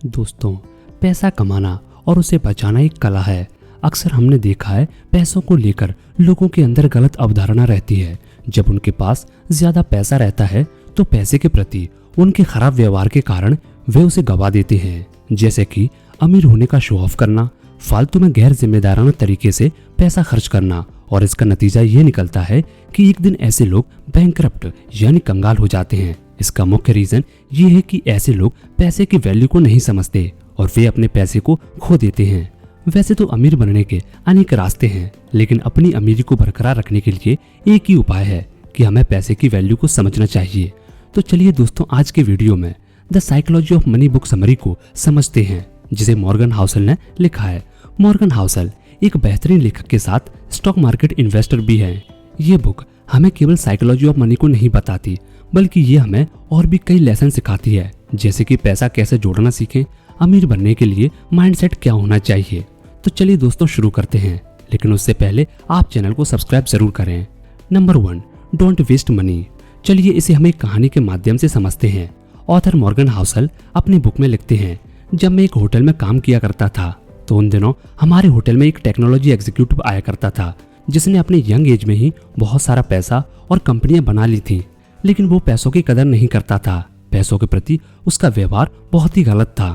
दोस्तों, पैसा कमाना और उसे बचाना एक कला है। अक्सर हमने देखा है पैसों को लेकर लोगों के अंदर गलत अवधारणा रहती है। जब उनके पास ज्यादा पैसा रहता है तो पैसे के प्रति उनके खराब व्यवहार के कारण वे उसे गवा देते हैं। जैसे कि अमीर होने का शो ऑफ करना, फालतू में गैर जिम्मेदाराना तरीके से पैसा खर्च करना, और इसका नतीजा ये निकलता है कि एक दिन ऐसे लोग बैंकरप्ट यानी कंगाल हो जाते हैं। इसका मुख्य रीजन ये है कि ऐसे लोग पैसे की वैल्यू को नहीं समझते और वे अपने पैसे को खो देते हैं। वैसे तो अमीर बनने के अनेक रास्ते हैं, लेकिन अपनी अमीरी को बरकरार रखने के लिए एक ही उपाय है कि हमें पैसे की वैल्यू को समझना चाहिए। तो चलिए दोस्तों, आज के वीडियो में the psychology of money book summary को समझते हैं, जिसे मॉर्गन हाउसल ने लिखा है। मॉर्गन हाउसल एक बेहतरीन लेखक के साथ स्टॉक मार्केट इन्वेस्टर भी है। ये बुक हमें केवल साइकोलॉजी ऑफ मनी को नहीं बताती, बल्कि ये हमें और भी कई लेसन सिखाती है, जैसे कि पैसा कैसे जोड़ना सीखें, अमीर बनने के लिए माइंडसेट क्या होना चाहिए। तो चलिए दोस्तों, शुरू करते हैं, लेकिन उससे पहले आप चैनल को सब्सक्राइब जरूर करें। Number 1, don't waste money. चलिए इसे हम एक कहानी के माध्यम से समझते हैं। ऑथर मॉर्गन हाउसल अपनी बुक में लिखते हैं, जब मैं एक होटल में काम किया करता था तो उन दिनों हमारे होटल में एक टेक्नोलॉजी एग्जीक्यूटिव आया करता था, जिसने अपने यंग एज में ही बहुत सारा पैसा और कंपनियां बना ली थी। लेकिन वो पैसों की कदर नहीं करता था। पैसों के प्रति उसका व्यवहार बहुत ही गलत था।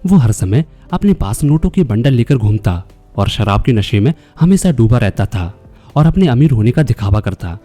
वो हर समय अपने पास नोटों के बंडल लेकर घूमता और शराब के नशे में हमेशा डूबा रहता था और अपने अमीर होने का दिखावा करता।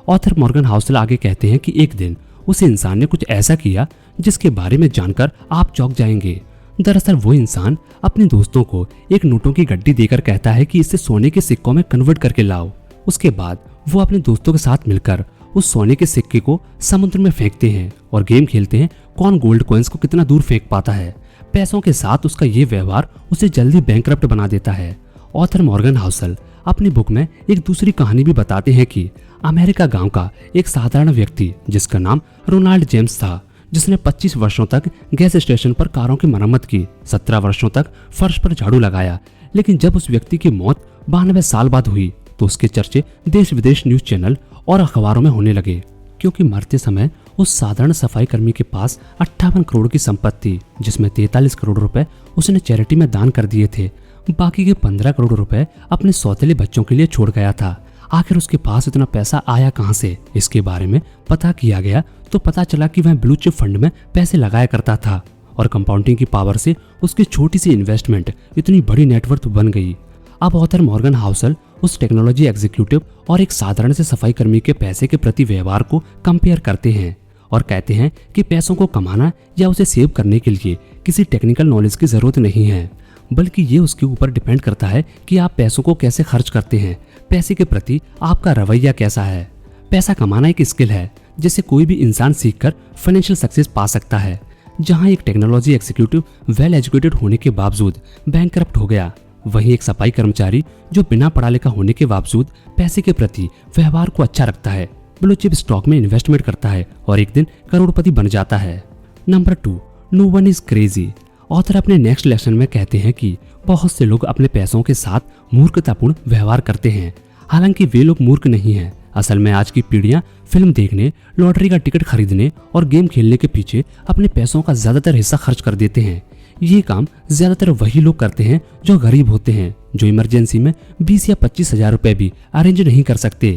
ऑथर मॉर्गन हाउसल आगे कहते हैं कि एक दिन उस इंसान ने कुछ ऐसा किया जिसके बारे में जानकर आप चौंक जाएंगे। दरअसल वो इंसान अपने दोस्तों को एक नोटों की गड्डी देकर कहता है कि इसे सोने के सिक्कों में कन्वर्ट करके लाओ। उसके बाद वो अपने दोस्तों के साथ मिलकर उस सोने के सिक्के को समुद्र में फेंकते हैं और गेम खेलते हैं कौन गोल्ड कॉइन्स को कितना दूर फेंक पाता है। पैसों के साथ उसका ये व्यवहार उसे जल्दी बैंकरप्ट बना देता है। ऑथर मॉर्गन हाउसल अपनी बुक में एक दूसरी कहानी भी बताते हैं कि अमेरिका गांव का एक साधारण व्यक्ति जिसका नाम रोनाल्ड जेम्स था, जिसने 25 वर्षों तक गैस स्टेशन पर कारों की मरम्मत की, 17 वर्षों तक फर्श पर झाड़ू लगाया। लेकिन जब उस व्यक्ति की मौत 92 साल बाद हुई तो उसके चर्चे देश विदेश न्यूज चैनल और अखबारों में होने लगे, क्योंकि मरते समय उस साधारण सफाई कर्मी के पास 58 करोड़ की संपत्ति, जिसमें 43 करोड़ रुपए उसने चैरिटी में दान कर दिए थे। बाकी के 15 करोड़ रुपए अपने सौतेले बच्चों के लिए छोड़ गया था। आखिर उसके पास इतना पैसा आया कहां से, इसके बारे में पता किया गया तो पता चला कि वह ब्लू चिप फंड में पैसे लगाया करता था और कंपाउंडिंग की पावर से उसकी छोटी सी इन्वेस्टमेंट इतनी बड़ी नेटवर्थ बन गई। अब ऑथर मॉर्गन हाउसल उस टेक्नोलॉजी एग्जीक्यूटिव और एक साधारण से सफाई कर्मी के पैसे के प्रति व्यवहार को कंपेयर करते हैं और कहते हैं कि पैसों को कमाना या उसे सेव करने के लिए किसी टेक्निकल नॉलेज की जरूरत नहीं है, बल्कि ये उसके ऊपर डिपेंड करता है कि आप पैसों को कैसे खर्च करते हैं, पैसे के प्रति आपका रवैया कैसा है। पैसा कमाना एक स्किल है जिसे कोई भी इंसान सीखकर फाइनेंशियल सक्सेस पा सकता है। जहां एक टेक्नोलॉजी एग्जीक्यूटिव वेल एजुकेटेड होने के बावजूद बैंकरप्ट हो गया, वहीं एक सफाई कर्मचारी जो बिना पढ़ा लिखा होने के बावजूद पैसे के प्रति व्यवहार को अच्छा रखता है, ब्लू चिप स्टॉक में इन्वेस्टमेंट करता है और एक दिन करोड़पति बन जाता है। Number 2, no one is crazy. Author अपने नेक्स्ट लेसन में कहते हैं कि बहुत से लोग अपने पैसों के साथ मूर्खतापूर्ण व्यवहार करते हैं। हालांकि वे लोग मूर्ख नहीं हैं। असल में आज की पीढ़ियां फिल्म देखने, लॉटरी का टिकट खरीदने और गेम खेलने के पीछे अपने पैसों का ज्यादातर हिस्सा खर्च कर देते हैं। ये काम ज्यादातर वही लोग करते हैं जो गरीब होते हैं, जो इमरजेंसी में 20 या 25 हजार रुपए भी अरेंज नहीं कर सकते।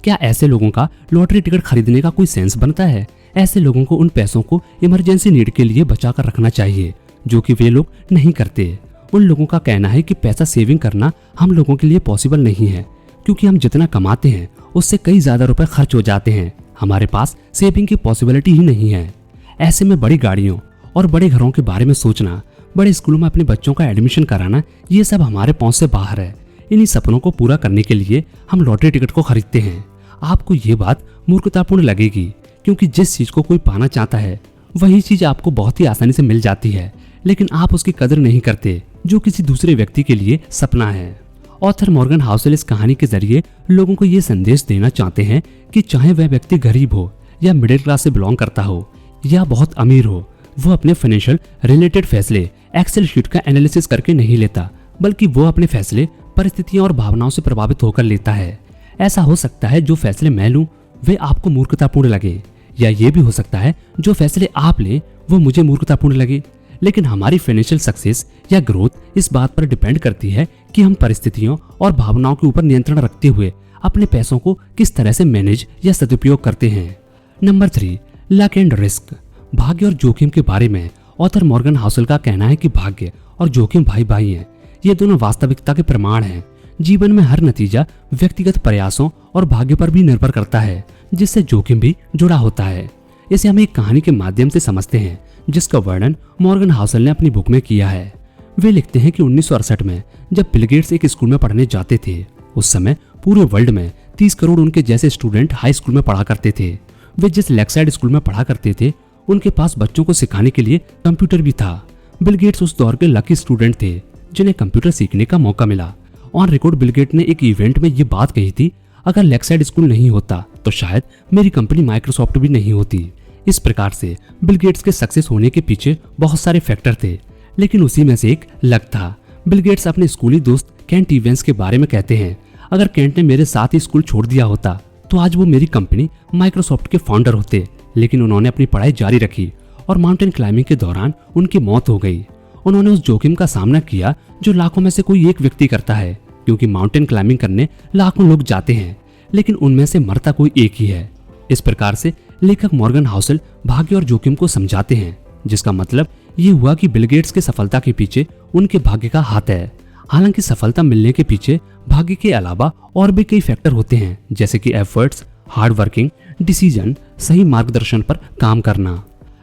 क्या ऐसे लोगों का लॉटरी टिकट खरीदने का कोई सेंस बनता है? ऐसे लोगों को उन पैसों को इमरजेंसी नीड के लिए बचा कर रखना चाहिए, जो कि वे लोग नहीं करते। उन लोगों का कहना है कि पैसा सेविंग करना हम लोगों के लिए पॉसिबल नहीं है, क्योंकि हम जितना कमाते हैं उससे कई ज्यादा रुपए खर्च हो जाते हैं। हमारे पास सेविंग की पॉसिबिलिटी ही नहीं है। ऐसे में बड़ी गाड़ियों और बड़े घरों के बारे में सोचना, बड़े स्कूलों में अपने बच्चों का एडमिशन कराना, ये सब हमारे पहुंच से बाहर है। इन्हीं सपनों को पूरा करने के लिए हम लॉटरी टिकट को खरीदते हैं। आपको ये बात मूर्खतापूर्ण लगेगी, क्योंकि जिस चीज को कोई पाना चाहता है वही चीज आपको बहुत ही आसानी से मिल जाती है, लेकिन आप उसकी कदर नहीं करते जो किसी दूसरे व्यक्ति के लिए सपना है। ऑथर मॉर्गन हाउसल इस कहानी के जरिए लोगों को ये संदेश देना चाहते हैं कि चाहे वह व्यक्ति गरीब हो या मिडिल क्लास से बिलोंग करता हो या बहुत अमीर हो, वो अपने फाइनेंशियल रिलेटेड फैसले एक्सेल शीट का एनालिसिस करके नहीं लेता, बल्कि वो अपने फैसले परिस्थितियों और भावनाओं से प्रभावित होकर लेता है। ऐसा हो सकता है जो फैसले मैं लूं वे आपको मूर्खतापूर्ण लगे, या ये भी हो सकता है जो फैसले आप लें वो मुझे मूर्खतापूर्ण लगे। लेकिन हमारी फाइनेंशियल सक्सेस या ग्रोथ इस बात पर डिपेंड करती है कि हम परिस्थितियों और भावनाओं के ऊपर नियंत्रण रखते हुए अपने पैसों को किस तरह से मैनेज या सदुपयोग करते हैं। Number 3, luck and risk. भाग्य और जोखिम के बारे में ऑथर मॉर्गन हाउसल का कहना है कि भाग्य और जोखिम भाई भाई हैं। ये दोनों वास्तविकता के प्रमाण हैं। जीवन में हर नतीजा व्यक्तिगत प्रयासों और भाग्य पर भी निर्भर करता है, जिससे जोखिम भी जुड़ा होता है। इसे हम एक कहानी के माध्यम से समझते हैं, जिसका वर्णन मॉर्गन हाउसल ने अपनी बुक में किया है। वे लिखते हैं कि 1968 में जब बिल गेट्स एक स्कूल में पढ़ने जाते थे, उस समय पूरे वर्ल्ड में 30 करोड़ उनके जैसे स्टूडेंट हाई स्कूल में पढ़ा करते थे। वे जिस लेक्साइड स्कूल में पढ़ा करते थे, उनके पास बच्चों को सिखाने के लिए कंप्यूटर भी था। बिल गेट्स उस दौर के लकी स्टूडेंट थे जिन्हें कंप्यूटर सीखने का मौका मिला। ऑन रिकॉर्ड बिल गेट्स ने एक इवेंट में ये बात कही थी, अगर लेक्साइड स्कूल नहीं होता तो शायद मेरी कंपनी माइक्रोसॉफ्ट भी नहीं होती। इस प्रकार से बिल गेट्स के सक्सेस होने के पीछे बहुत सारे फैक्टर थे, लेकिन उसी में से एक लक था। बिल गेट्स अपने स्कूली दोस्त केंट इवेंस के बारे में कहते हैं, अगर केंट ने मेरे साथ ही स्कूल छोड़ दिया होता तो आज वो मेरी कंपनी माइक्रोसॉफ्ट के फाउंडर होते, लेकिन उन्होंने अपनी पढ़ाई जारी रखी और माउंटेन क्लाइंबिंग के दौरान उनकी मौत हो गई। उन्होंने उस जोखिम का सामना किया जो लाखों में से कोई एक व्यक्ति करता है, क्योंकि माउंटेन क्लाइंबिंग करने लाखों लोग जाते हैं, लेकिन उनमें से मरता कोई एक ही है। इस प्रकार से लेखक मॉर्गन हाउसल भाग्य और जोखिम को समझाते हैं, जिसका मतलब ये हुआ कि बिल गेट्स के सफलता के पीछे उनके भाग्य का हाथ है। हालांकि सफलता मिलने के पीछे भाग्य के अलावा और भी कई फैक्टर होते हैं, जैसे कि एफर्ट्स, हार्ड वर्किंग, डिसीजन, सही मार्गदर्शन पर काम करना।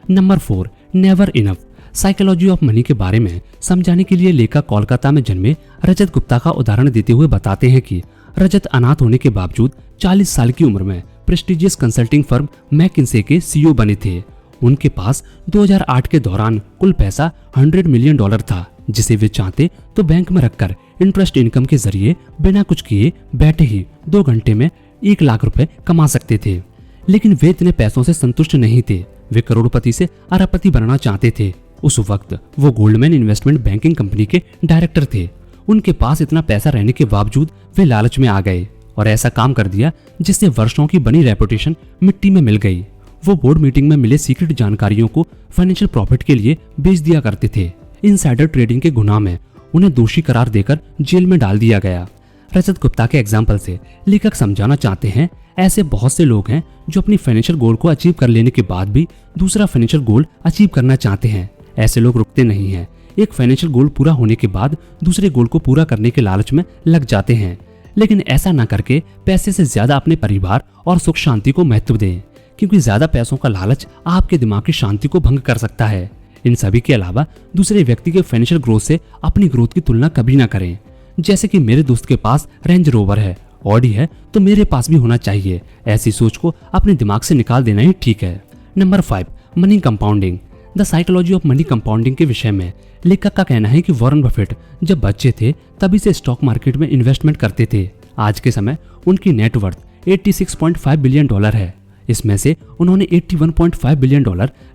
Number 4, never enough. Psychology of money के बारे में समझाने के लिए लेखक कोलकाता में जन्मे रजत गुप्ता का उदाहरण देते हुए बताते हैं कि रजत अनाथ होने के बावजूद 40 साल की उम्र में प्रेस्टिजियस कंसल्टिंग फर्म मैकिन्से के सीईओ बने थे। उनके पास 2008 के दौरान कुल पैसा $100 मिलियन था, जिसे वे चाहते तो बैंक में रखकर इंटरेस्ट इनकम के जरिए बिना कुछ किए बैठे ही 2 घंटे में 1 लाख रुपए कमा सकते थे। लेकिन वे इतने पैसों से संतुष्ट नहीं थे। वे करोड़पति से अरबपति बनना चाहते थे। उस वक्त वो गोल्डमैन इन्वेस्टमेंट बैंकिंग कंपनी के डायरेक्टर थे। उनके पास इतना पैसा रहने के बावजूद वे लालच में आ गए और ऐसा काम कर दिया जिससे वर्षों की बनी रेपुटेशन मिट्टी में मिल गई। वो बोर्ड मीटिंग में मिले सीक्रेट जानकारियों को फाइनेंशियल प्रॉफिट के लिए बेच दिया करते थे। इनसाइडर ट्रेडिंग के गुनाह में उन्हें दोषी करार देकर जेल में डाल दिया गया। रजत गुप्ता के एग्जाम्पल से लेखक समझाना चाहते हैं, ऐसे बहुत से लोग हैं जो अपनी फाइनेंशियल गोल को अचीव कर लेने के बाद भी दूसरा फाइनेंशियल गोल अचीव करना चाहते हैं। ऐसे लोग रुकते नहीं हैं। एक फाइनेंशियल गोल पूरा होने के बाद दूसरे गोल को पूरा करने के लालच में लग जाते हैं, लेकिन ऐसा न करके पैसे से ज्यादा अपने परिवार और सुख शांति को महत्व दें, क्योंकि ज्यादा पैसों का लालच आपके दिमाग की शांति को भंग कर सकता है। इन सभी के अलावा दूसरे व्यक्ति के फाइनेंशियल ग्रोथ से अपनी ग्रोथ की तुलना कभी ना करें। जैसे कि मेरे दोस्त के पास रेंज रोवर है, ऑडी है, तो मेरे पास भी होना चाहिए। ऐसी सोच को अपने दिमाग से निकाल देना ही ठीक है। Number 5, money compounding. The psychology of money compounding के विषय में लेखक का कहना है कि वॉरेन बफेट जब बच्चे थे तभी से स्टॉक मार्केट में इन्वेस्टमेंट करते थे। आज के समय उनकी नेटवर्थ $86.5 बिलियन है। इसमें से उन्होंने $81.5 बिलियन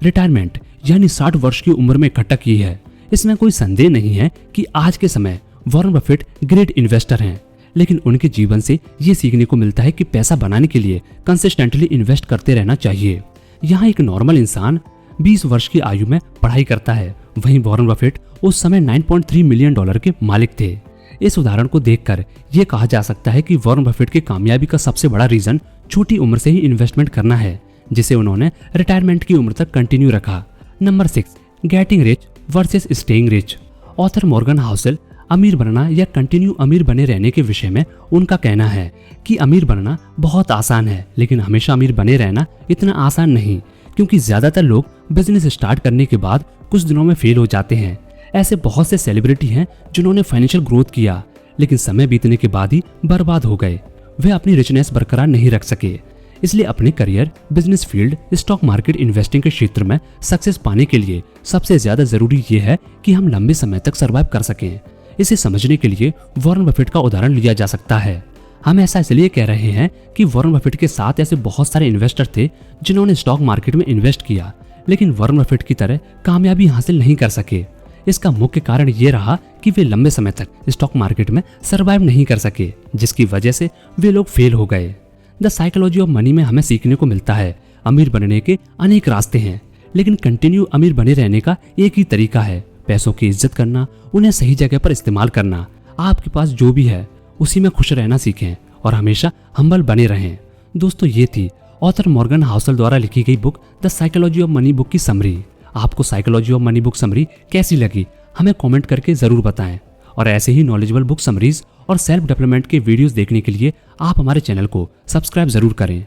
रिटायरमेंट यानी 60 वर्ष की उम्र में इकट्ठा की है। इसमें कोई संदेह नहीं है कि आज के समय वॉरेन बफेट ग्रेट इन्वेस्टर हैं, लेकिन उनके जीवन से ये सीखने को मिलता है कि पैसा बनाने के लिए कंसिस्टेंटली इन्वेस्ट करते रहना चाहिए। यहाँ एक नॉर्मल इंसान 20 वर्ष की आयु में पढ़ाई करता है, वहीं वॉरेन बफेट उस समय $9.3 मिलियन के मालिक थे। इस उदाहरण को देखकर यह कहा जा सकता है कि वॉरेन बफेट की कामयाबी का सबसे बड़ा रीजन छोटी उम्र से ही इन्वेस्टमेंट करना है, जिसे उन्होंने रिटायरमेंट की उम्र तक कंटिन्यू रखा। Number 6, getting rich versus staying rich. Author Morgan Housel अमीर बनना या कंटिन्यू अमीर बने रहने के विषय में उनका कहना है कि अमीर बनना बहुत आसान है, लेकिन हमेशा अमीर बने रहना इतना आसान नहीं, क्योंकि ज्यादातर लोग बिजनेस स्टार्ट करने के बाद कुछ दिनों में फेल हो जाते हैं। ऐसे बहुत से सेलिब्रिटी हैं जिन्होंने फाइनेंशियल ग्रोथ किया, लेकिन समय बीतने के बाद ही बर्बाद हो गए। वे अपनी रिचनेस बरकरार नहीं रख सके। इसलिए अपने career, business field, stock market, investing के क्षेत्र में सक्सेस पाने के लिए सबसे ज्यादा जरूरी ये है कि हम लंबे समय तक सर्वाइव कर सकें। इसे समझने के लिए वॉरेन बफेट का उदाहरण लिया जा सकता है। हम ऐसा इसलिए कह रहे हैं कि वॉरेन बफेट के साथ ऐसे बहुत सारे इन्वेस्टर थे जिन्होंने स्टॉक मार्केट में इन्वेस्ट किया, लेकिन वॉरेन बफेट की तरह कामयाबी हासिल नहीं कर सके। इसका मुख्य कारण ये रहा कि वे लंबे समय तक स्टॉक मार्केट में सर्वाइव नहीं कर सके, जिसकी वजह से वे लोग फेल हो गए। द साइकोलॉजी ऑफ मनी में हमें सीखने को मिलता है अमीर बनने के अनेक रास्ते हैं, लेकिन कंटिन्यू अमीर बने रहने का एक ही तरीका है, पैसों की इज्जत करना, उन्हें सही जगह पर इस्तेमाल करना। आपके पास जो भी है उसी में खुश रहना सीखें और हमेशा हम्बल बने रहें। दोस्तों, ये थी ऑथर मॉर्गन हाउसल द्वारा लिखी गई book the psychology of money book की समरी। आपको psychology of money book summary कैसी लगी हमें कमेंट करके जरूर बताएं। और ऐसे ही नॉलेजेबल बुक समरीज और सेल्फ डेवलपमेंट के वीडियोस देखने के लिए आप हमारे चैनल को सब्सक्राइब जरूर करें।